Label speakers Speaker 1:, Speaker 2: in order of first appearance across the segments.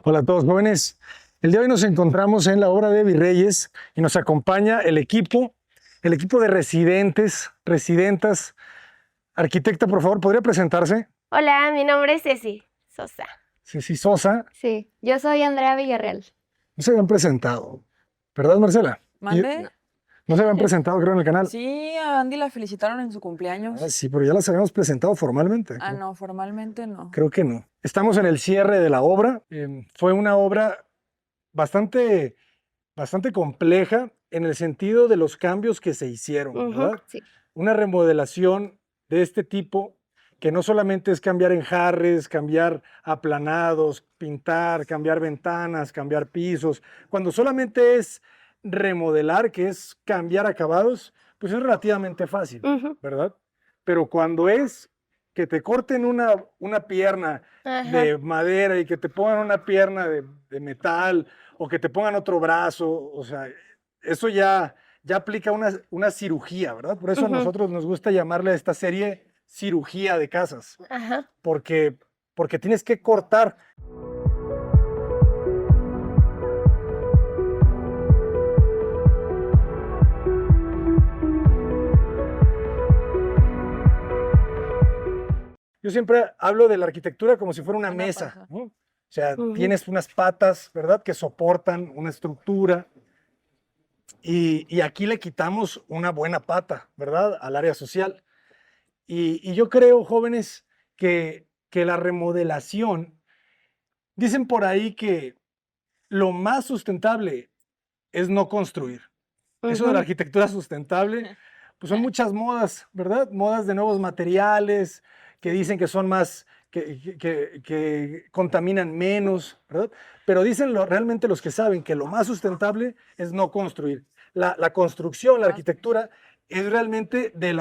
Speaker 1: Hola a todos jóvenes. El día de hoy nos encontramos en la obra de Virreyes y nos acompaña el equipo de residentas. Arquitecta, por favor, ¿podría presentarse?
Speaker 2: Hola, mi nombre es Ceci Sosa.
Speaker 1: Ceci Sosa.
Speaker 3: Sí, yo soy Andrea Villarreal.
Speaker 1: No se habían presentado, ¿verdad, Marcela?
Speaker 4: ¿Mande?
Speaker 1: No se habían presentado, creo, en el canal.
Speaker 4: Sí, a Andy la felicitaron en su cumpleaños.
Speaker 1: Ah, sí, pero ya las habíamos presentado formalmente.
Speaker 4: Ah, no, formalmente no.
Speaker 1: Creo que no. Estamos en el cierre de la obra. Fue una obra bastante compleja en el sentido de los cambios que se hicieron,
Speaker 2: Ujú,
Speaker 1: ¿verdad?
Speaker 3: sí.
Speaker 1: Una remodelación de este tipo que no solamente es cambiar enjarres, cambiar aplanados, pintar, cambiar ventanas, cambiar pisos. Cuando solamente es remodelar, que es cambiar acabados, pues es relativamente fácil,
Speaker 2: ujú.
Speaker 1: ¿verdad? Pero cuando es que te corten una pierna
Speaker 2: Ajá.
Speaker 1: de madera y que te pongan una pierna de metal o que te pongan otro brazo, o sea, eso ya aplica una cirugía, ¿verdad? Por eso a
Speaker 2: Ujú.
Speaker 1: nosotros nos gusta llamarle a esta serie cirugía de casas,
Speaker 2: Ajá.
Speaker 1: porque tienes que cortar. Yo siempre hablo de la arquitectura como si fuera una
Speaker 4: Una
Speaker 1: mesa,
Speaker 4: paja.
Speaker 1: ¿no? O sea,
Speaker 2: Ujú.
Speaker 1: tienes unas patas, ¿verdad? Que soportan una estructura. Y aquí le quitamos una buena pata, ¿verdad? Al área social. Y yo creo, jóvenes, que la remodelación, dicen por ahí que lo más sustentable es no construir. Eso de la
Speaker 2: Ujú.
Speaker 1: arquitectura sustentable, pues son muchas modas, ¿verdad? Modas de nuevos materiales que dicen que son más, que contaminan menos, ¿verdad? Pero dicen realmente los que saben que lo más sustentable es no construir. La construcción, la arquitectura, es realmente de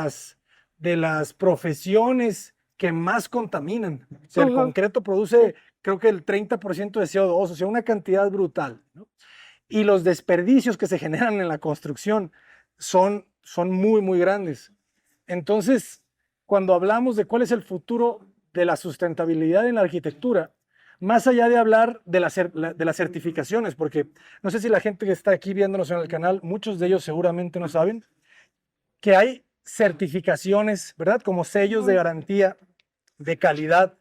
Speaker 1: las profesiones que más contaminan. O sea, el
Speaker 2: Ujú.
Speaker 1: concreto produce, creo que el 30% de CO2, o sea, una cantidad brutal, ¿no? Y los desperdicios que se generan en la construcción son muy, muy grandes. Entonces, cuando hablamos de cuál es el futuro de la sustentabilidad en la arquitectura, más allá de hablar de las certificaciones, porque no sé si la gente que está aquí viéndonos en el canal, muchos de ellos seguramente no saben, que hay certificaciones, ¿verdad? Como sellos de garantía, de calidad,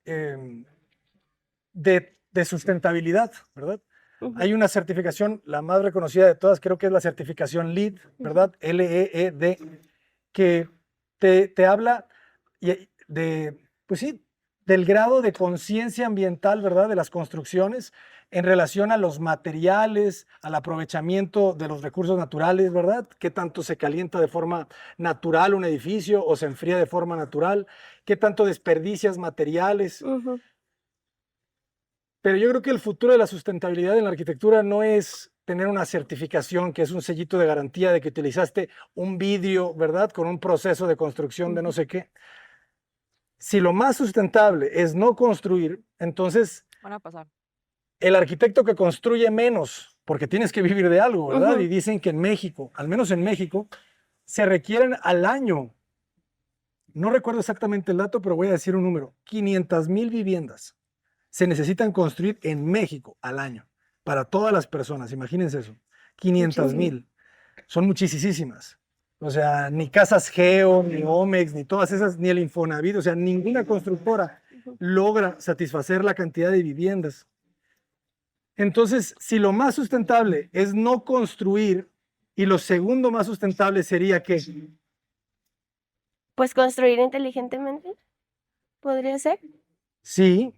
Speaker 1: eh, de sustentabilidad, ¿verdad?
Speaker 2: Ujú.
Speaker 1: Hay una certificación, la más reconocida de todas, creo que es la certificación LEED, ¿verdad? LEED, que te habla pues sí, del grado de conciencia ambiental, ¿verdad? De las construcciones en relación a los materiales, al aprovechamiento de los recursos naturales, ¿verdad? ¿Qué tanto se calienta de forma natural un edificio o se enfría de forma natural? ¿Qué tanto desperdicias materiales?
Speaker 2: Ujú.
Speaker 1: Pero yo creo que el futuro de la sustentabilidad en la arquitectura no es tener una certificación que es un sellito de garantía de que utilizaste un vidrio, ¿verdad? Con un proceso de construcción de no sé qué. Si lo más sustentable es no construir, entonces
Speaker 4: Van a pasar.
Speaker 1: el arquitecto que construye menos, porque tienes que vivir de algo, ¿verdad?
Speaker 2: Ujú.
Speaker 1: Y dicen que en México, al menos en México, se requieren al año, no recuerdo exactamente el dato, pero voy a decir un número, 500,000 viviendas se necesitan construir en México al año para todas las personas. Imagínense eso. 500,000. Son muchísimas. O sea, ni Casas Geo, ni Omex, ni todas esas, ni el Infonavit, o sea, ninguna constructora logra satisfacer la cantidad de viviendas. Entonces, si lo más sustentable es no construir y lo segundo más sustentable sería que
Speaker 2: Pues construir inteligentemente, podría ser.
Speaker 1: sí,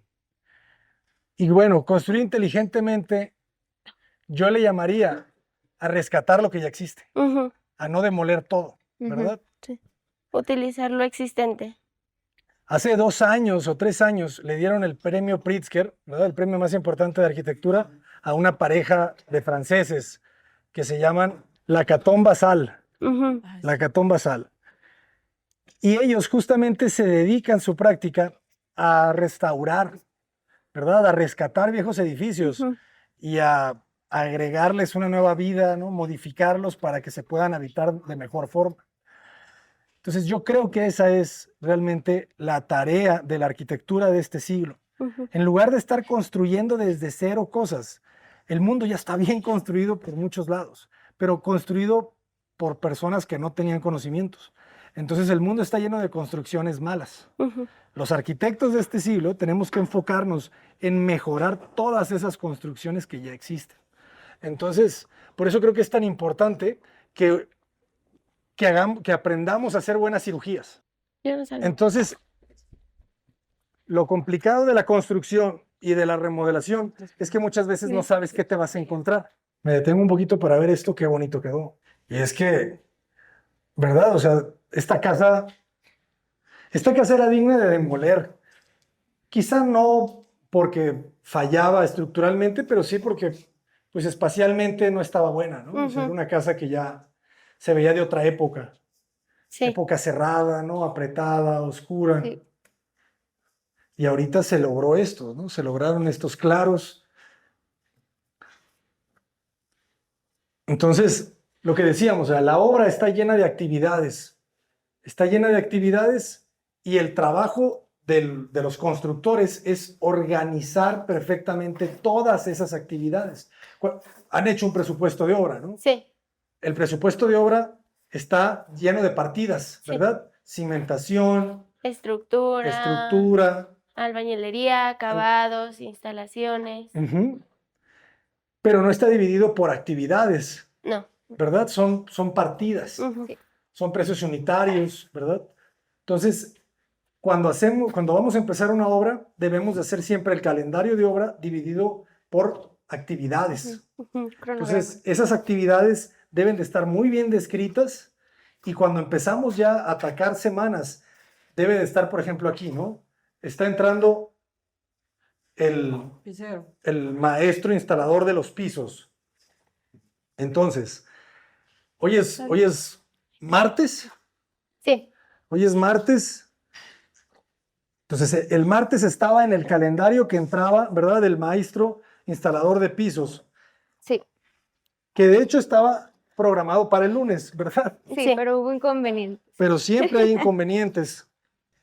Speaker 1: y bueno, construir inteligentemente, yo le llamaría a rescatar lo que ya existe,
Speaker 2: Ujú.
Speaker 1: a no demoler todo, ¿verdad?
Speaker 2: Sí. Utilizar lo existente.
Speaker 1: Hace 2 años o 3 años le dieron el premio Pritzker, ¿verdad? El premio más importante de arquitectura, a una pareja de franceses que se llaman Lacaton Basal.
Speaker 2: Ujú.
Speaker 4: Ay, sí.
Speaker 1: Lacaton Basal. Y ellos justamente se dedican su práctica a restaurar, ¿verdad? A rescatar viejos edificios
Speaker 2: Ujú.
Speaker 1: y a agregarles una nueva vida, ¿no? Modificarlos para que se puedan habitar de mejor forma. Entonces yo creo que esa es realmente la tarea de la arquitectura de este siglo.
Speaker 2: Ujú.
Speaker 1: En lugar de estar construyendo desde cero cosas, el mundo ya está bien construido por muchos lados, pero construido por personas que no tenían conocimientos. Entonces el mundo está lleno de construcciones malas.
Speaker 2: Ujú.
Speaker 1: Los arquitectos de este siglo tenemos que enfocarnos en mejorar todas esas construcciones que ya existen. Entonces, por eso creo que es tan importante que aprendamos a hacer buenas cirugías.
Speaker 2: Yo no sabía.
Speaker 1: Entonces, lo complicado de la construcción y de la remodelación es que muchas veces no sabes qué te vas a encontrar. Me detengo un poquito para ver esto, qué bonito quedó. Y es que, ¿verdad? O sea, esta casa era digna de demoler. Quizá no porque fallaba estructuralmente, pero sí porque pues espacialmente no estaba buena, ¿no? O sea, era
Speaker 2: Ujú.
Speaker 1: una casa que ya se veía de otra época.
Speaker 2: Sí.
Speaker 1: Época cerrada, ¿no? Apretada, oscura.
Speaker 3: Sí.
Speaker 1: Y ahorita se logró esto, ¿no? Se lograron estos claros. Entonces, lo que decíamos, o sea, la obra está llena de actividades. Está llena de actividades y el trabajo de los constructores es organizar perfectamente todas esas actividades. Han hecho un presupuesto de obra, ¿no?
Speaker 2: Sí.
Speaker 1: El presupuesto de obra está lleno de partidas,
Speaker 2: Sí.
Speaker 1: ¿verdad? Cimentación,
Speaker 2: Estructura,
Speaker 1: estructura.
Speaker 2: albañilería, acabados, instalaciones.
Speaker 1: Ujú. Pero no está dividido por actividades,
Speaker 2: No.
Speaker 1: ¿verdad? Son partidas,
Speaker 2: Ujú.
Speaker 1: son precios unitarios, ¿verdad? Entonces, cuando vamos a empezar una obra, debemos de hacer siempre el calendario de obra dividido por actividades.
Speaker 2: Ujú.
Speaker 1: Entonces, esas actividades deben de estar muy bien descritas y cuando empezamos ya a atacar semanas, debe de estar, por ejemplo, aquí, ¿no? Está entrando
Speaker 4: Pisero.
Speaker 1: el maestro instalador de los pisos. Entonces, hoy es martes.
Speaker 2: Sí.
Speaker 1: Hoy es martes. Entonces, el martes estaba en el calendario que entraba, ¿verdad? Del maestro instalador de pisos,
Speaker 3: Sí,
Speaker 1: que de hecho estaba programado para el lunes, ¿verdad?
Speaker 3: sí,
Speaker 2: Sí.
Speaker 3: pero hubo inconvenientes.
Speaker 1: Pero siempre hay inconvenientes.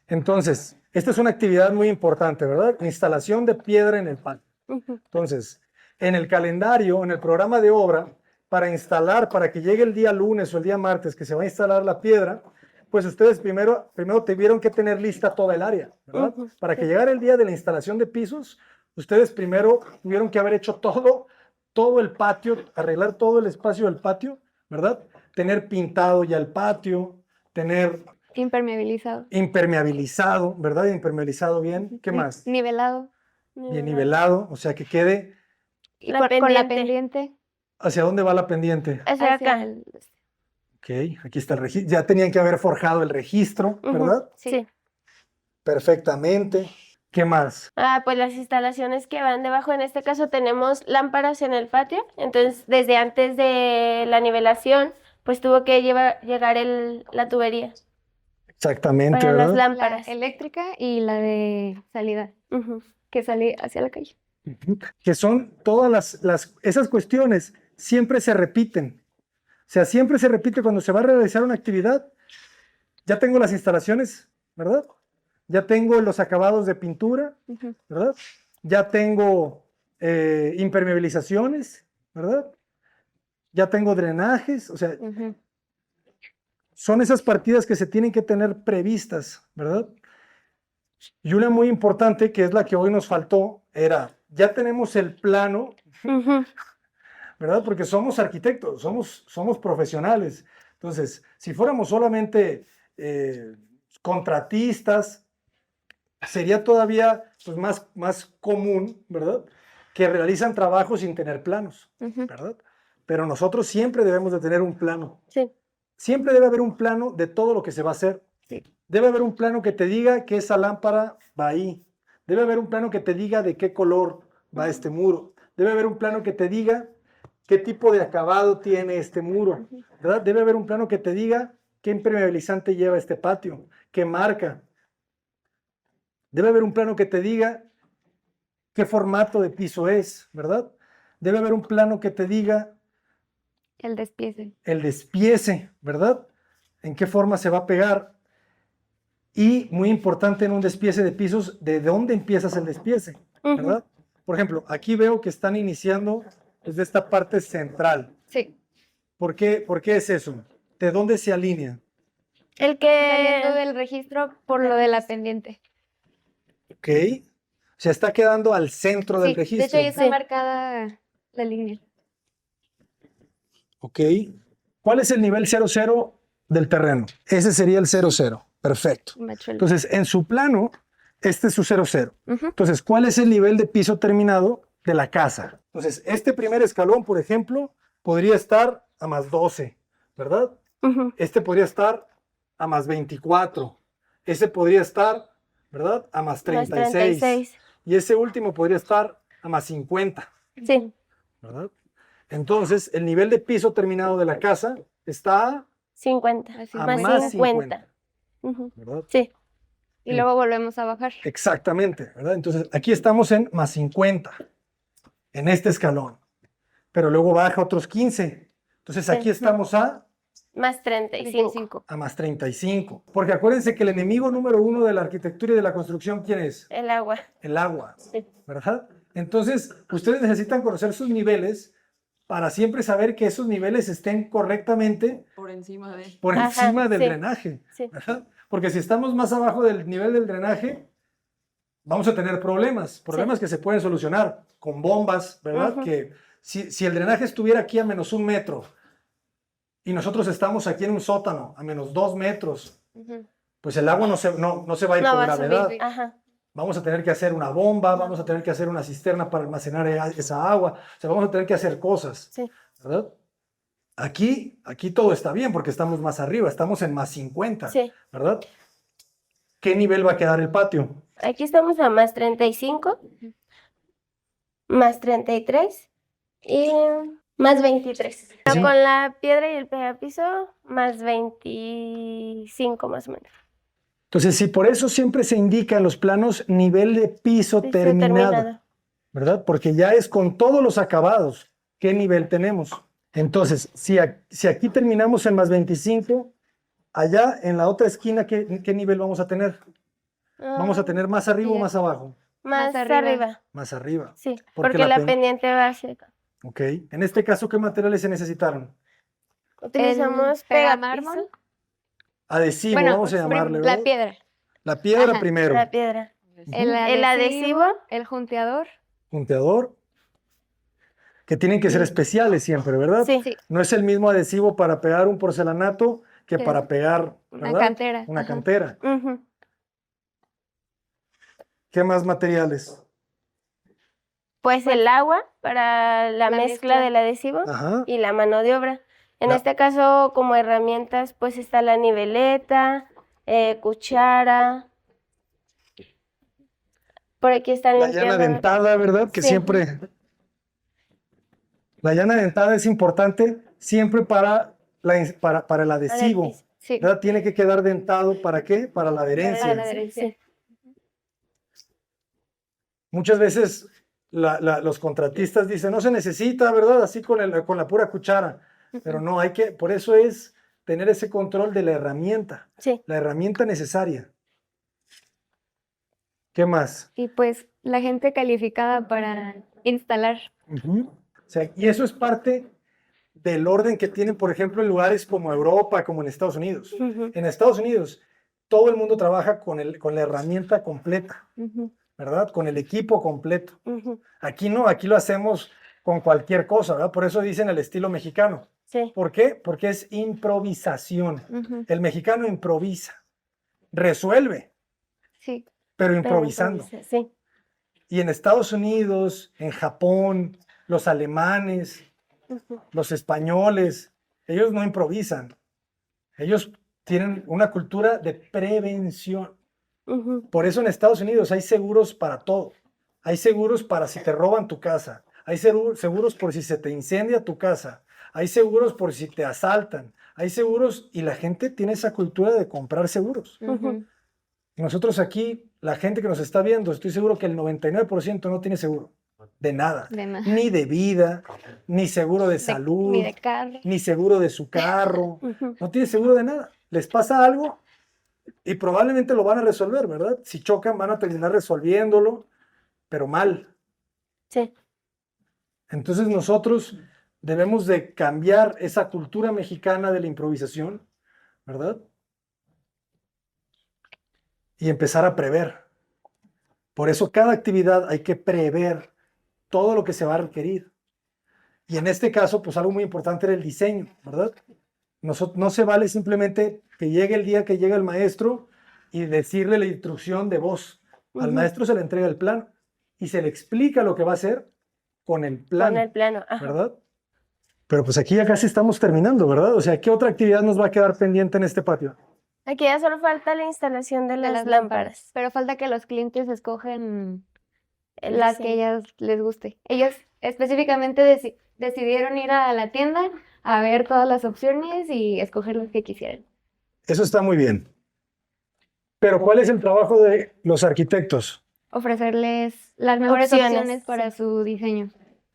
Speaker 1: Entonces, esta es una actividad muy importante, ¿verdad? Instalación de piedra en el patio.
Speaker 2: Ujú.
Speaker 1: Entonces, en el calendario, en el programa de obra, para instalar, para que llegue el día lunes o el día martes que se va a instalar la piedra, pues ustedes primero tuvieron que tener lista toda el área, ¿verdad?
Speaker 2: Ujú.
Speaker 1: Para que llegara el día de la instalación de pisos, ustedes primero tuvieron que haber hecho todo el patio, arreglar todo el espacio del patio, ¿verdad? Tener pintado ya el patio, tener
Speaker 3: Impermeabilizado.
Speaker 1: impermeabilizado, ¿verdad? Impermeabilizado bien. ¿Qué más?
Speaker 3: Nivelado.
Speaker 1: Bien nivelado, o sea que quede.
Speaker 3: Y
Speaker 2: La
Speaker 3: con la
Speaker 2: pendiente.
Speaker 3: pendiente
Speaker 1: ¿Hacia dónde va la pendiente?
Speaker 2: Hacia
Speaker 3: hacia
Speaker 2: acá.
Speaker 3: el...
Speaker 1: Ok, aquí está el registro. Ya tenían que haber forjado el registro,
Speaker 2: Ujú.
Speaker 1: ¿verdad?
Speaker 2: Sí.
Speaker 1: Perfectamente. ¿Qué más?
Speaker 2: Pues las instalaciones que van debajo, en este caso tenemos lámparas en el patio, entonces desde antes de la nivelación, pues tuvo que llegar la tubería
Speaker 1: Exactamente,
Speaker 2: para las
Speaker 1: ¿verdad?
Speaker 3: La
Speaker 2: lámparas.
Speaker 3: eléctrica y la de salida,
Speaker 2: Ujú.
Speaker 3: que sale hacia la calle.
Speaker 1: Ujú. Que son todas esas cuestiones siempre se repiten. O sea, siempre se repite cuando se va a realizar una actividad. Ya tengo las instalaciones, ¿verdad? Ya tengo los acabados de pintura,
Speaker 3: Ujú.
Speaker 1: ¿verdad? Ya tengo impermeabilizaciones, ¿verdad? Ya tengo drenajes, o sea,
Speaker 3: Ujú.
Speaker 1: son esas partidas que se tienen que tener previstas, ¿verdad? Y una muy importante, que es la que hoy nos faltó, era, ya tenemos el plano,
Speaker 2: Ujú.
Speaker 1: ¿verdad? Porque somos arquitectos, somos profesionales. Entonces, si fuéramos solamente contratistas, sería todavía pues, más común, ¿verdad? Que realizan trabajos sin tener planos,
Speaker 3: Ujú.
Speaker 1: ¿verdad? Pero nosotros siempre debemos de tener un plano.
Speaker 2: Sí.
Speaker 1: Siempre debe haber un plano de todo lo que se va a hacer.
Speaker 3: Sí.
Speaker 1: Debe haber un plano que te diga que esa lámpara va ahí. Debe haber un plano que te diga de qué color va este muro. Debe haber un plano que te diga qué tipo de acabado tiene este muro, ¿verdad? Debe haber un plano que te diga qué impermeabilizante lleva este patio, qué marca. Debe haber un plano que te diga qué formato de piso es, ¿verdad? Debe haber un plano que te diga
Speaker 3: El despiece.
Speaker 1: el despiece, ¿verdad? En qué forma se va a pegar. Y muy importante en un despiece de pisos, ¿de dónde empiezas el despiece?
Speaker 2: Ujú.
Speaker 1: ¿Verdad? Por ejemplo, aquí veo que están iniciando desde esta parte central.
Speaker 3: Sí.
Speaker 1: ¿Por qué es eso? ¿De dónde se alinea?
Speaker 2: El
Speaker 3: Saliendo
Speaker 2: que...
Speaker 3: del registro por lo de la pendiente.
Speaker 1: ¿Ok? Se está quedando al centro del
Speaker 3: Sí, de
Speaker 1: registro.
Speaker 3: hecho ya está
Speaker 2: Sí.
Speaker 3: marcada la línea.
Speaker 1: ¿Ok? ¿Cuál es el nivel 00 del terreno? Ese sería el 00. Perfecto.
Speaker 3: Machuelo.
Speaker 1: Entonces, en su plano, este es su 00.
Speaker 3: Ujú.
Speaker 1: Entonces, ¿cuál es el nivel de piso terminado de la casa? Entonces, este primer escalón, por ejemplo, podría estar a más 12, ¿verdad?
Speaker 2: Ujú.
Speaker 1: Este podría estar a más 24. Ese podría estar, ¿verdad? A más
Speaker 2: Más
Speaker 1: 36.
Speaker 2: 36.
Speaker 1: Y ese último podría estar a más 50,
Speaker 2: Sí.
Speaker 1: ¿verdad? Entonces, el nivel de piso terminado de la casa está
Speaker 2: 50.
Speaker 3: Así.
Speaker 1: a
Speaker 2: Más
Speaker 1: más
Speaker 2: 50.
Speaker 1: 50,
Speaker 2: Ujú.
Speaker 1: ¿verdad?
Speaker 2: Sí.
Speaker 3: Y luego volvemos a bajar.
Speaker 1: Exactamente, ¿verdad? Entonces, aquí estamos en más 50, en este escalón, pero luego baja otros 15. Entonces, aquí
Speaker 2: Sí.
Speaker 1: estamos
Speaker 2: Más 35.
Speaker 3: 35.
Speaker 1: a más 35. Porque acuérdense que el enemigo número uno de la arquitectura y de la construcción, ¿quién es?
Speaker 2: El agua.
Speaker 1: El agua,
Speaker 2: Sí.
Speaker 1: ¿verdad? Entonces, ustedes necesitan conocer sus niveles para siempre saber que esos niveles estén correctamente
Speaker 4: Por encima de...
Speaker 1: por
Speaker 2: Ajá,
Speaker 1: encima del
Speaker 2: sí.
Speaker 1: drenaje,
Speaker 2: Sí.
Speaker 1: ¿verdad? Porque si estamos más abajo del nivel del drenaje, vamos a tener problemas que se pueden solucionar con bombas, ¿verdad?
Speaker 2: Ujú.
Speaker 1: Que si el drenaje estuviera aquí a menos 1 metro y nosotros estamos aquí en un sótano a menos 2 metros,
Speaker 3: Ujú.
Speaker 1: pues el agua no se va a ir
Speaker 2: No
Speaker 1: por
Speaker 2: va a
Speaker 1: gravedad.
Speaker 2: subir. Ajá.
Speaker 1: Vamos a tener que hacer una bomba, vamos a tener que hacer una cisterna para almacenar esa agua, o sea, vamos a tener que hacer cosas,
Speaker 2: Sí.
Speaker 1: ¿verdad? Aquí todo está bien porque estamos más arriba, estamos en más 50,
Speaker 2: Sí.
Speaker 1: ¿verdad? ¿Qué nivel va a quedar el patio?
Speaker 2: Aquí estamos a más 35. Más 33. Y más 23. Pero
Speaker 1: Sí.
Speaker 2: con la piedra y el pegapiso, más 25 más o menos.
Speaker 1: Entonces, si por eso siempre se indica en los planos nivel de piso
Speaker 2: Piso
Speaker 1: terminado, ¿verdad? Porque ya es con todos los acabados qué nivel tenemos. Entonces, si aquí terminamos en más 25, allá en la otra esquina, ¿qué nivel vamos a tener? ¿Vamos a tener más arriba o
Speaker 3: sí,
Speaker 1: más abajo?
Speaker 2: Más
Speaker 3: Más arriba.
Speaker 2: arriba.
Speaker 1: Más arriba.
Speaker 2: Sí,
Speaker 1: Porque
Speaker 2: porque la pendiente va hacia acá.
Speaker 1: Ok. En este caso, ¿qué materiales se necesitaron?
Speaker 2: Utilizamos
Speaker 3: pegamármol.
Speaker 2: pegapiso,
Speaker 1: Adhesivo,
Speaker 3: Bueno,
Speaker 1: vamos a llamarle,
Speaker 3: la
Speaker 1: ¿verdad?
Speaker 3: piedra.
Speaker 1: La piedra
Speaker 3: Ajá.
Speaker 1: primero.
Speaker 2: la piedra,
Speaker 3: El
Speaker 2: adhesivo.
Speaker 3: el junteador.
Speaker 1: Punteador. Que tienen que ser especiales siempre, ¿verdad?
Speaker 2: Sí.
Speaker 3: Sí.
Speaker 1: No es el mismo adhesivo para pegar un porcelanato que
Speaker 3: Sí.
Speaker 1: para pegar,
Speaker 3: Una
Speaker 1: ¿verdad?
Speaker 3: cantera,
Speaker 1: Una
Speaker 3: ajá.
Speaker 1: cantera.
Speaker 2: Ujú.
Speaker 1: ¿Qué más materiales?
Speaker 2: Pues el agua para la
Speaker 3: La
Speaker 2: mezcla
Speaker 3: mezcla.
Speaker 2: del adhesivo
Speaker 1: Ajá.
Speaker 2: y la mano de obra. En
Speaker 1: La-
Speaker 2: este caso, como herramientas, pues está la niveleta, cuchara. Por aquí están
Speaker 1: La llana
Speaker 2: limpiando.
Speaker 1: dentada, ¿verdad? Que
Speaker 2: Sí.
Speaker 1: siempre... La llana dentada es importante siempre para el adhesivo,
Speaker 2: piso.
Speaker 3: Sí.
Speaker 1: ¿verdad? Tiene que quedar dentado, ¿para qué? Para la
Speaker 3: Para
Speaker 1: adherencia.
Speaker 3: la adherencia.
Speaker 2: Sí.
Speaker 1: Muchas veces los contratistas dicen, no se necesita, ¿verdad? Así con la pura cuchara. Pero no, por eso es tener ese control de la herramienta necesaria. ¿Qué más?
Speaker 3: Y pues la gente calificada para instalar.
Speaker 1: Ujú. O sea, y eso es parte del orden que tienen, por ejemplo, en lugares como Europa, como en Estados Unidos.
Speaker 2: Ujú.
Speaker 1: En Estados Unidos, todo el mundo trabaja con la herramienta completa,
Speaker 3: Ujú.
Speaker 1: ¿verdad? Con el equipo completo.
Speaker 2: Ujú.
Speaker 1: Aquí no, aquí lo hacemos con cualquier cosa, ¿verdad? Por eso dicen el estilo mexicano.
Speaker 2: Sí.
Speaker 1: ¿Por qué? Porque es improvisación.
Speaker 3: Ujú.
Speaker 1: El mexicano improvisa, resuelve,
Speaker 3: Sí.
Speaker 1: pero
Speaker 2: Pero
Speaker 1: improvisando.
Speaker 2: improvisa, sí.
Speaker 1: Y en Estados Unidos, en Japón, los alemanes,
Speaker 2: Ujú.
Speaker 1: los españoles, ellos no improvisan. Ellos tienen una cultura de prevención.
Speaker 2: Ujú.
Speaker 1: Por eso en Estados Unidos hay seguros para todo. Hay seguros para si te roban tu casa. Hay seguros por si se te incendia tu casa. Hay seguros por si te asaltan. Hay seguros y la gente tiene esa cultura de comprar seguros.
Speaker 3: Ujú.
Speaker 1: Nosotros aquí, la gente que nos está viendo, estoy seguro que el 99% no tiene seguro. De nada.
Speaker 3: De nada.
Speaker 1: Ni de vida, ni seguro de salud,
Speaker 3: Ni de carro.
Speaker 1: ni seguro de su carro.
Speaker 2: Ujú.
Speaker 1: No tiene seguro de nada. Les pasa algo Y probablemente lo van a resolver, ¿verdad? Si chocan, van a terminar resolviéndolo, pero mal.
Speaker 2: Sí.
Speaker 1: Entonces nosotros debemos de cambiar esa cultura mexicana de la improvisación, ¿verdad? Y empezar a prever. Por eso cada actividad hay que prever todo lo que se va a requerir. Y en este caso, pues algo muy importante era el diseño, ¿verdad? No se vale simplemente que llegue el día que llega el maestro y decirle la instrucción de voz. Al maestro se le entrega el plan y se le explica lo que va a hacer con el plan,
Speaker 2: Con el plano. Ajá.
Speaker 1: ¿verdad? Pero pues aquí ya casi estamos terminando, ¿verdad? O sea, ¿qué otra actividad nos va a quedar pendiente en este patio?
Speaker 2: Aquí ya solo falta la instalación de
Speaker 3: de
Speaker 2: las
Speaker 3: las
Speaker 2: lámparas.
Speaker 3: Pero falta que los clientes escogen
Speaker 2: El
Speaker 3: las que
Speaker 2: diseño.
Speaker 3: ellas les guste. Ellos específicamente decidieron ir a la tienda a ver todas las opciones y escoger las que quisieran.
Speaker 1: Eso está muy bien. Pero ¿cuál es el trabajo de los arquitectos?
Speaker 3: Ofrecerles las mejores
Speaker 2: Opciones,
Speaker 3: opciones para su diseño.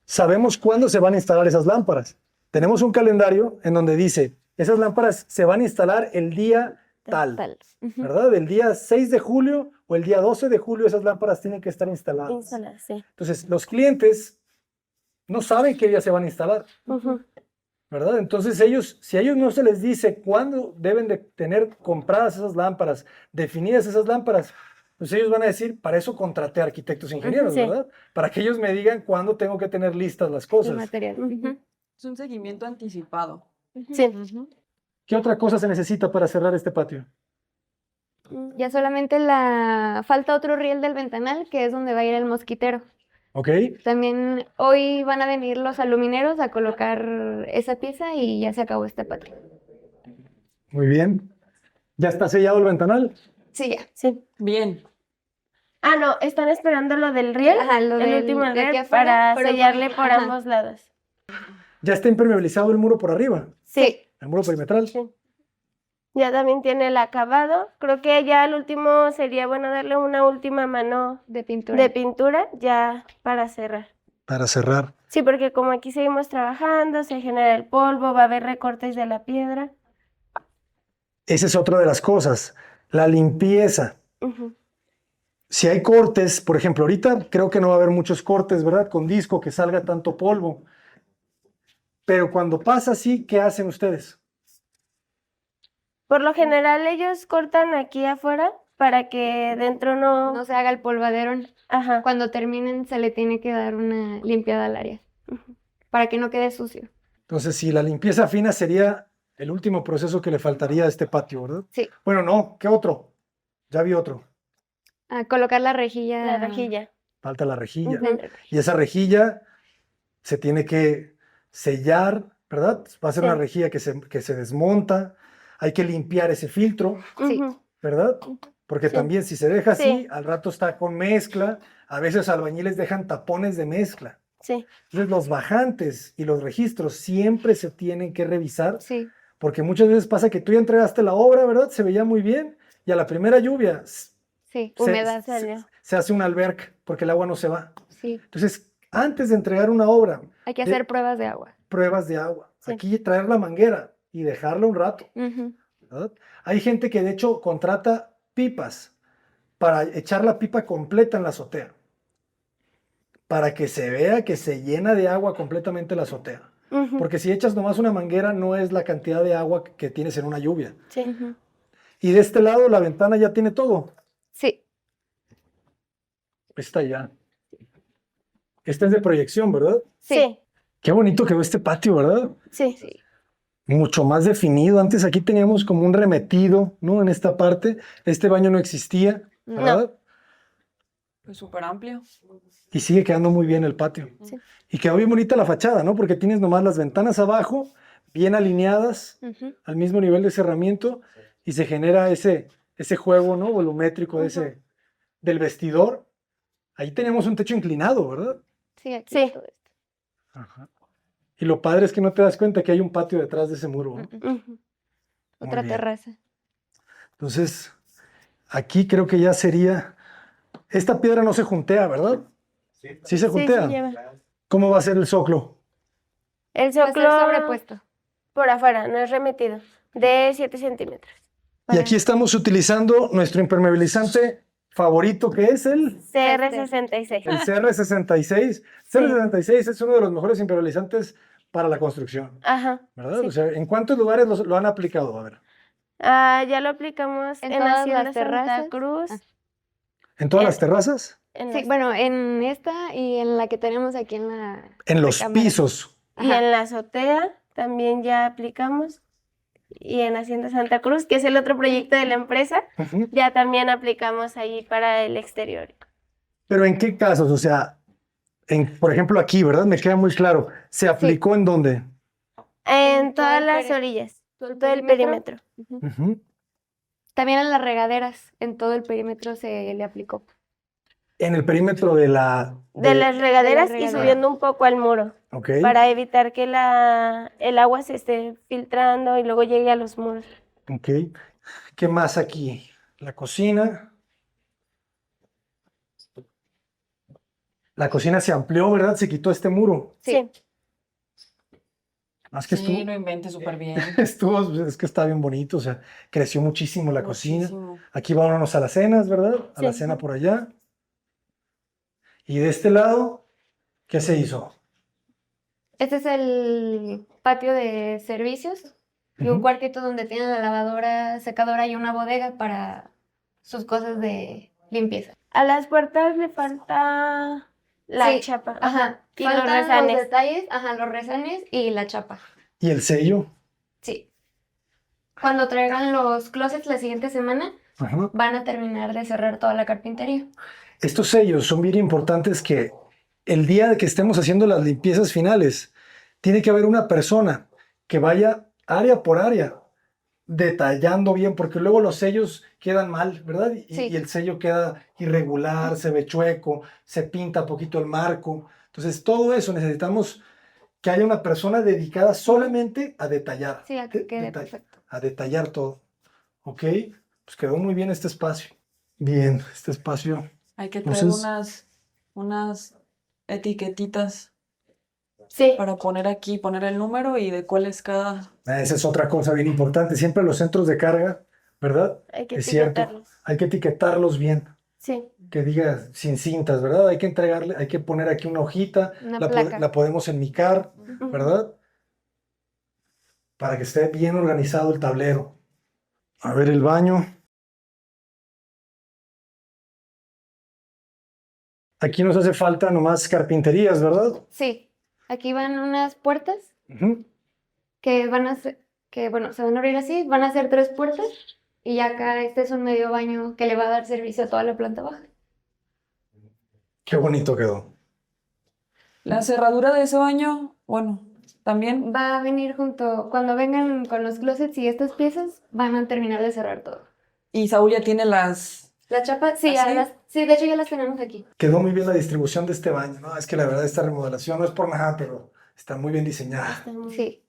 Speaker 1: Sabemos cuándo se van a instalar esas lámparas. Tenemos un calendario en donde dice, esas lámparas se van a instalar el día tal,
Speaker 3: Ujú.
Speaker 1: ¿verdad? El día 6 de julio o el día 12 de julio esas lámparas tienen que estar instaladas.
Speaker 2: Instalar, sí.
Speaker 1: Entonces, los clientes no saben qué día se van a instalar,
Speaker 2: Ujú.
Speaker 1: ¿verdad? Entonces, si a ellos no se les dice cuándo deben de tener compradas esas lámparas, definidas esas lámparas, pues ellos van a decir, para eso contraté arquitectos e ingenieros,
Speaker 2: Sí.
Speaker 1: ¿verdad? Para que ellos me digan cuándo tengo que tener listas las
Speaker 3: El
Speaker 1: cosas.
Speaker 3: material.
Speaker 2: Ujú.
Speaker 4: Es un seguimiento anticipado.
Speaker 2: Sí.
Speaker 4: Ujú.
Speaker 1: ¿Qué otra cosa se necesita para cerrar este patio?
Speaker 3: Ya solamente falta otro riel del ventanal, que es donde va a ir el mosquitero.
Speaker 1: ¿Ok?
Speaker 3: También hoy van a venir los alumineros a colocar esa pieza y ya se acabó este patio.
Speaker 1: Muy bien. ¿Ya está sellado el ventanal?
Speaker 3: Sí, ya.
Speaker 2: Sí.
Speaker 4: Bien.
Speaker 2: Ah, no, están esperando lo del riel,
Speaker 3: Ajá, lo
Speaker 2: el
Speaker 3: del-
Speaker 2: último
Speaker 3: de aquí
Speaker 2: riel,
Speaker 3: afuera,
Speaker 2: para
Speaker 3: pero-
Speaker 2: sellarle por
Speaker 3: ajá.
Speaker 2: ambos lados.
Speaker 1: ¿Ya está impermeabilizado el muro por arriba?
Speaker 2: Sí.
Speaker 1: ¿El muro perimetral?
Speaker 2: Sí. Ya también tiene el acabado. Creo que ya el último sería bueno darle una última mano
Speaker 3: De pintura.
Speaker 2: de pintura ya para cerrar.
Speaker 1: Para cerrar.
Speaker 2: Sí, porque como aquí seguimos trabajando, se genera el polvo, va a haber recortes de la piedra.
Speaker 1: Esa es otra de las cosas. La limpieza.
Speaker 2: Ujú.
Speaker 1: Si hay cortes, por ejemplo, ahorita creo que no va a haber muchos cortes, ¿verdad? Con disco que salga tanto polvo. Pero cuando pasa así, ¿qué hacen ustedes?
Speaker 2: Por lo general ellos cortan aquí afuera para que dentro no...
Speaker 3: No se haga el polvadero.
Speaker 2: Ajá.
Speaker 3: Cuando terminen se le tiene que dar una limpiada al área para que no quede sucio.
Speaker 1: Entonces, si la limpieza fina sería el último proceso que le faltaría a este patio, ¿verdad?
Speaker 3: Sí.
Speaker 1: Bueno, no, ¿qué otro? Ya vi otro.
Speaker 3: A colocar la rejilla.
Speaker 2: La rejilla.
Speaker 1: Falta la rejilla.
Speaker 3: Ujú.
Speaker 1: Y esa rejilla se tiene que sellar, ¿verdad? Va a ser
Speaker 2: Sí.
Speaker 1: una rejilla que se desmonta. Hay que limpiar ese filtro,
Speaker 3: Sí.
Speaker 2: Ujú.
Speaker 1: ¿verdad? Porque
Speaker 2: Sí.
Speaker 1: también si se deja así,
Speaker 2: Sí.
Speaker 1: al rato está con mezcla. A veces albañiles dejan tapones de mezcla.
Speaker 2: Sí.
Speaker 1: Entonces los bajantes y los registros siempre se tienen que revisar,
Speaker 3: Sí.
Speaker 1: porque muchas veces pasa que tú ya entregaste la obra, ¿verdad? Se veía muy bien y a la primera lluvia
Speaker 3: Sí.
Speaker 1: se-
Speaker 3: Humedad.
Speaker 2: Salió.
Speaker 1: se hace una alberca porque el agua no se va.
Speaker 3: Sí.
Speaker 1: Entonces, antes de entregar una obra,
Speaker 3: Hay que
Speaker 1: de-
Speaker 3: hacer pruebas de agua.
Speaker 1: pruebas de agua.
Speaker 2: Sí.
Speaker 1: Aquí traer la manguera y dejarla un rato,
Speaker 3: Ujú.
Speaker 1: ¿verdad? Hay gente que de hecho contrata pipas para echar la pipa completa en la azotea, para que se vea que se llena de agua completamente la azotea.
Speaker 2: Ujú.
Speaker 1: Porque si echas nomás una manguera, no es la cantidad de agua que tienes en una lluvia.
Speaker 2: Sí.
Speaker 3: Ujú.
Speaker 1: Y de este lado, la ventana ya tiene todo.
Speaker 3: Sí.
Speaker 1: Esta ya. Esta es de proyección, ¿verdad?
Speaker 2: Sí.
Speaker 1: Qué bonito quedó este patio, ¿verdad?
Speaker 2: Sí.
Speaker 3: Sí.
Speaker 1: Mucho más definido. Antes aquí teníamos como un remetido, ¿no? En esta parte. Este baño no existía, ¿verdad?
Speaker 4: Pues súper amplio.
Speaker 1: Y sigue quedando muy bien el patio.
Speaker 2: Sí.
Speaker 1: Y quedó bien bonita la fachada, ¿no? Porque tienes nomás las ventanas abajo, bien alineadas,
Speaker 3: Ujú.
Speaker 1: al mismo nivel de cerramiento, y se genera ese juego, ¿no? Volumétrico del vestidor. Ahí tenemos un techo inclinado, ¿verdad?
Speaker 3: Sí, aquí
Speaker 2: Sí.
Speaker 3: todo esto.
Speaker 1: Ajá. Y lo padre es que no te das cuenta que hay un patio detrás de ese muro, ¿no?
Speaker 2: Ujú.
Speaker 3: Otra
Speaker 1: bien.
Speaker 3: terraza.
Speaker 1: Entonces, aquí creo que ya sería... Esta piedra no se juntea, ¿verdad? Sí se
Speaker 2: Sí,
Speaker 1: juntea.
Speaker 2: sí lleva.
Speaker 1: ¿Cómo va a ser el zoclo?
Speaker 2: El
Speaker 3: Va a ser
Speaker 2: zoclo
Speaker 3: sobrepuesto.
Speaker 2: por afuera, no es remetido, de 7 centímetros.
Speaker 1: Y aquí estamos utilizando nuestro impermeabilizante favorito, que es el
Speaker 2: CR66.
Speaker 1: CR66. CR66 es uno de los mejores impermeabilizantes para la construcción,
Speaker 2: Ajá.
Speaker 1: ¿verdad?
Speaker 2: Sí.
Speaker 1: O sea, ¿en cuántos lugares lo han aplicado? A ver,
Speaker 2: Ya lo aplicamos
Speaker 3: En
Speaker 2: en
Speaker 3: todas
Speaker 2: Hacienda
Speaker 3: las
Speaker 2: Santa
Speaker 3: terrazas.
Speaker 2: Cruz.
Speaker 1: ¿en todas las terrazas?
Speaker 2: En
Speaker 3: Sí,
Speaker 2: las-
Speaker 3: bueno, en esta y en la que tenemos aquí en la
Speaker 1: En los
Speaker 3: recámara.
Speaker 1: pisos.
Speaker 2: Y
Speaker 3: Ajá.
Speaker 2: en la azotea también ya aplicamos. Y en Hacienda Santa Cruz, que es el otro proyecto de la empresa,
Speaker 1: Ujú.
Speaker 2: ya también aplicamos ahí para el exterior.
Speaker 1: Pero ¿en qué casos? O sea, por ejemplo, aquí, ¿verdad? Me queda muy claro. ¿Se aplicó en dónde?
Speaker 2: En
Speaker 3: todo
Speaker 2: todas
Speaker 3: el
Speaker 2: las
Speaker 3: peri-
Speaker 2: orillas,
Speaker 3: todo el
Speaker 2: todo el
Speaker 3: perímetro.
Speaker 2: perímetro.
Speaker 1: Ujú.
Speaker 3: También en las regaderas, en todo el perímetro se le aplicó.
Speaker 1: En el perímetro de la...
Speaker 2: De las regaderas y
Speaker 3: regaderas.
Speaker 2: subiendo un poco al muro,
Speaker 1: Ok.
Speaker 2: para evitar que el agua se esté filtrando y luego llegue a los muros.
Speaker 1: Ok. ¿Qué más aquí? La cocina. La cocina se amplió, ¿verdad? Se quitó este muro.
Speaker 2: Sí.
Speaker 1: Más que
Speaker 4: Sí, no inventes súper bien.
Speaker 1: es que está bien bonito, o sea, creció muchísimo la cocina.
Speaker 4: Muchísimo.
Speaker 1: Aquí vámonos a las cenas, ¿verdad? A la
Speaker 2: Sí.
Speaker 1: cena por allá. Y de este lado, ¿qué se hizo?
Speaker 3: Este es el patio de servicios y un
Speaker 1: Ujú.
Speaker 3: cuartito donde tienen la lavadora, secadora y una bodega para sus cosas de limpieza.
Speaker 2: A las puertas le falta la
Speaker 3: Sí,
Speaker 2: chapa.
Speaker 3: Ajá.
Speaker 2: Y los
Speaker 3: Faltan
Speaker 2: rezanes.
Speaker 3: los detalles, ajá, los rezanes y la chapa.
Speaker 1: ¿Y el sello?
Speaker 3: Sí. Cuando traigan los closets la siguiente semana,
Speaker 1: Ajá.
Speaker 3: van a terminar de cerrar toda la carpintería.
Speaker 1: Estos sellos son bien importantes que el día de que estemos haciendo las limpiezas finales, tiene que haber una persona que vaya área por área detallando bien, porque luego los sellos quedan mal, ¿verdad?
Speaker 3: Sí.
Speaker 1: Y el sello queda irregular, se ve chueco, se pinta poquito el marco. Entonces, todo eso necesitamos que haya una persona dedicada solamente a detallar.
Speaker 3: Sí, a que quede
Speaker 1: Deta-
Speaker 3: perfecto.
Speaker 1: A detallar todo. ¿Ok? Pues quedó muy bien este espacio. Bien, este espacio.
Speaker 4: Hay que traer
Speaker 1: Entonces-
Speaker 4: unas etiquetitas
Speaker 2: Sí.
Speaker 4: para poner aquí, poner el número y de cuál es cada.
Speaker 1: Esa es otra cosa bien importante. Siempre los centros de carga, ¿verdad?
Speaker 2: Hay que
Speaker 1: Es cierto.
Speaker 2: etiquetarlos.
Speaker 1: Hay que etiquetarlos bien.
Speaker 2: Sí.
Speaker 1: Que diga sin cintas, ¿verdad? Hay que entregarle, hay que poner aquí una hojita,
Speaker 3: Una
Speaker 1: la
Speaker 3: placa.
Speaker 1: podemos enmicar,
Speaker 2: Ujú.
Speaker 1: ¿verdad? Para que esté bien organizado el tablero. A ver el baño. Aquí nos hace falta nomás carpinterías, ¿verdad?
Speaker 3: Sí, aquí van unas puertas
Speaker 1: Ujú.
Speaker 3: que van a ser, que bueno, se van a abrir así, van a ser 3 puertas y ya acá este es un medio baño que le va a dar servicio a toda la planta baja.
Speaker 1: Qué bonito quedó.
Speaker 4: La cerradura de ese baño, bueno, también.
Speaker 3: Va a venir junto, cuando vengan con los closets y estas piezas, van a terminar de cerrar todo.
Speaker 4: Y Saúl ya tiene las.
Speaker 3: La chapa, sí,
Speaker 4: ¿Ah, sí?
Speaker 3: sí, de hecho ya las tenemos aquí.
Speaker 1: Quedó muy bien la distribución de este baño, ¿no? Es que la verdad esta remodelación no es por nada, pero está muy bien diseñada.
Speaker 2: Está muy-
Speaker 3: Sí.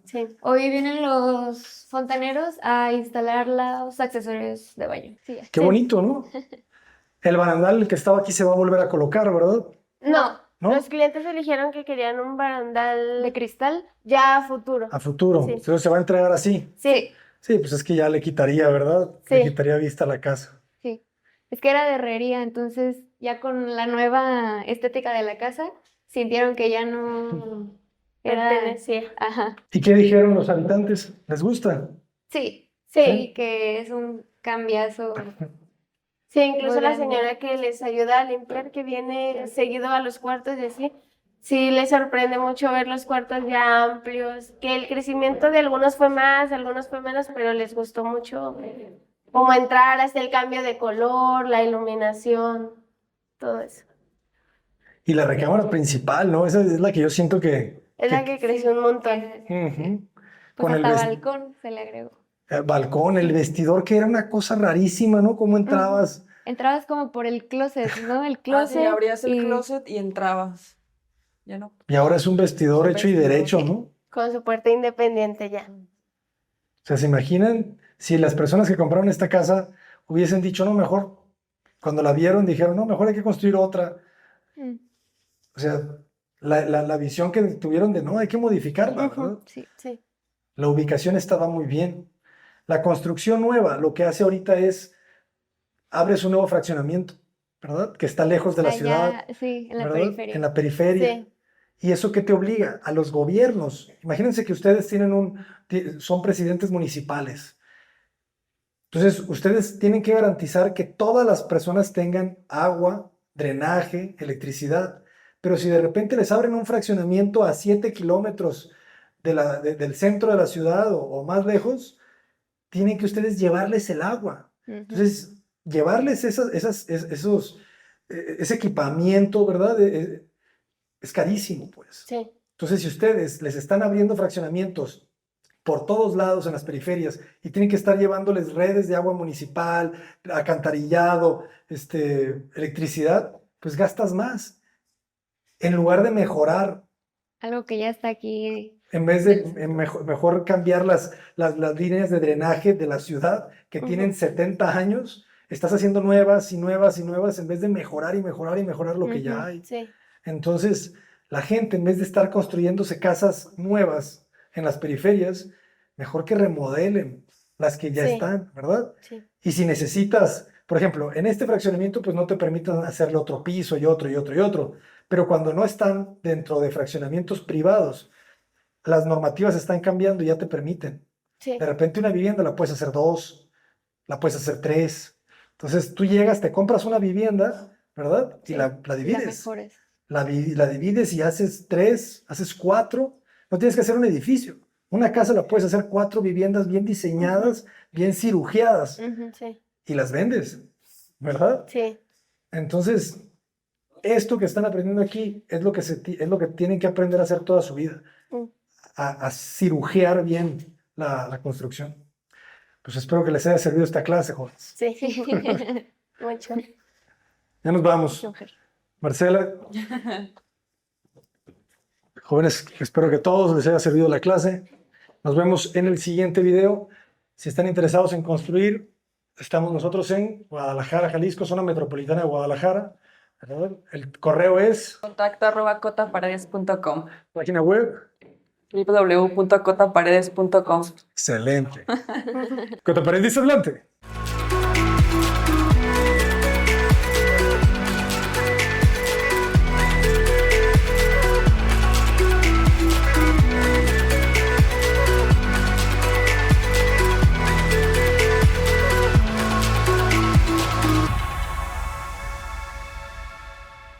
Speaker 2: Sí.
Speaker 3: Hoy vienen los fontaneros a instalar los accesorios de baño. Sí, ya.
Speaker 1: Qué
Speaker 2: Sí.
Speaker 1: bonito, ¿no? El barandal que estaba aquí se va a volver a colocar, ¿verdad?
Speaker 2: No,
Speaker 1: ¿No?
Speaker 2: los clientes eligieron que querían un barandal
Speaker 3: De cristal.
Speaker 2: ya a futuro.
Speaker 1: A futuro.
Speaker 2: Sí.
Speaker 1: Entonces se va a entregar así.
Speaker 2: Sí,
Speaker 1: Sí, pues es que ya le quitaría, ¿verdad? Le
Speaker 2: Sí.
Speaker 1: quitaría vista a la casa.
Speaker 3: Sí. Es que era de herrería, entonces ya con la nueva estética de la casa, sintieron que ya no era...
Speaker 2: pertenecía.
Speaker 3: Ajá.
Speaker 1: ¿Y qué dijeron los habitantes? ¿Les gusta?
Speaker 3: Sí,
Speaker 2: Sí.
Speaker 3: sí, que es un cambiazo.
Speaker 2: Sí, incluso
Speaker 3: Muy
Speaker 2: la
Speaker 3: grande.
Speaker 2: señora que les ayuda a limpiar, que viene seguido a los cuartos y así, sí les sorprende mucho ver los cuartos ya amplios, que el crecimiento de algunos fue más, algunos fue menos, pero les gustó mucho como entrar hasta el cambio de color, la iluminación, todo eso.
Speaker 1: Y la recámara principal, ¿no? Esa es la que yo siento que...
Speaker 2: Es la que creció un montón.
Speaker 1: Ujú.
Speaker 3: Pues
Speaker 1: Con el
Speaker 3: hasta
Speaker 1: ves-
Speaker 3: balcón se le agregó.
Speaker 1: balcón, el vestidor, que era una cosa rarísima, ¿no? ¿Cómo entrabas?
Speaker 3: Entrabas como por el closet, ¿no? El
Speaker 4: Ah, sí,
Speaker 3: closet.
Speaker 4: abrías el
Speaker 3: y-
Speaker 4: closet y entrabas. Ya no.
Speaker 1: Y ahora es un vestidor
Speaker 4: Un
Speaker 1: hecho y
Speaker 4: vestidor.
Speaker 1: derecho, ¿no?
Speaker 2: Con su puerta independiente ya.
Speaker 1: O sea, ¿se imaginan si las personas que compraron esta casa hubiesen dicho, no, mejor, cuando la vieron, dijeron, no, mejor hay que construir otra?
Speaker 3: Mm,
Speaker 1: O sea, la visión que tuvieron de, no, hay que modificarla, ¿verdad?
Speaker 3: sí.
Speaker 2: Sí.
Speaker 1: La ubicación estaba muy bien. La construcción nueva lo que hace ahorita es, abres un nuevo fraccionamiento, ¿verdad? Que está lejos de la ciudad,
Speaker 3: Sí, en la
Speaker 1: ¿verdad?
Speaker 3: periferia.
Speaker 1: En la periferia.
Speaker 2: Sí,
Speaker 1: ¿Y eso qué te obliga? A los gobiernos. Imagínense que ustedes son presidentes municipales. Entonces, ustedes tienen que garantizar que todas las personas tengan agua, drenaje, electricidad. Pero si de repente les abren un fraccionamiento a 7 kilómetros del centro de la ciudad o más lejos, tienen que ustedes llevarles el agua.
Speaker 3: Ujú.
Speaker 1: Entonces, llevarles ese equipamiento, ¿verdad? Es carísimo, pues.
Speaker 2: sí,
Speaker 1: Entonces, si ustedes les están abriendo fraccionamientos por todos lados en las periferias y tienen que estar llevándoles redes de agua municipal, alcantarillado, electricidad, pues gastas más. En lugar de mejorar,
Speaker 3: Algo que ya está aquí.
Speaker 1: en vez de mejor cambiar las líneas de drenaje de la ciudad que tienen 70 años, estás haciendo nuevas y nuevas y nuevas en vez de mejorar y mejorar y mejorar lo que ya
Speaker 3: Ujú.
Speaker 1: hay.
Speaker 2: sí,
Speaker 1: Entonces, la gente, en vez de estar construyéndose casas nuevas en las periferias, mejor que remodelen las que ya
Speaker 2: Sí.
Speaker 1: están, ¿verdad?
Speaker 2: sí,
Speaker 1: Y si necesitas, por ejemplo, en este fraccionamiento, pues no te permitan hacerle otro piso y otro y otro y otro, pero cuando no están dentro de fraccionamientos privados, las normativas están cambiando y ya te permiten.
Speaker 2: sí,
Speaker 1: De repente una vivienda la puedes hacer 2, la puedes hacer 3. Entonces tú llegas, te compras una vivienda, ¿verdad? Y
Speaker 2: Sí.
Speaker 1: la
Speaker 3: Las
Speaker 1: divides.
Speaker 3: mejores.
Speaker 1: La divides y haces 3, haces 4. No tienes que hacer un edificio. Una casa la puedes hacer 4 viviendas bien diseñadas, bien cirugiadas
Speaker 3: Ujú.
Speaker 2: sí,
Speaker 1: y las vendes, ¿verdad?
Speaker 2: sí,
Speaker 1: Entonces, esto que están aprendiendo aquí es lo que tienen que aprender a hacer toda su vida,
Speaker 2: mm,
Speaker 1: a cirugiar bien la construcción. Pues espero que les haya servido esta clase, jóvenes.
Speaker 2: sí, mucho.
Speaker 1: Ya nos vamos.
Speaker 3: Mujer.
Speaker 1: Marcela, jóvenes, espero que a todos les haya servido la clase. Nos vemos en el siguiente video. Si están interesados en construir, estamos nosotros en Guadalajara, Jalisco, zona metropolitana de Guadalajara. ¿Verdad? El correo es
Speaker 4: contacto@cotaparedes.com.
Speaker 1: página web.
Speaker 4: www.cotaparedes.com.
Speaker 1: Excelente. Cotaparedes dice adelante.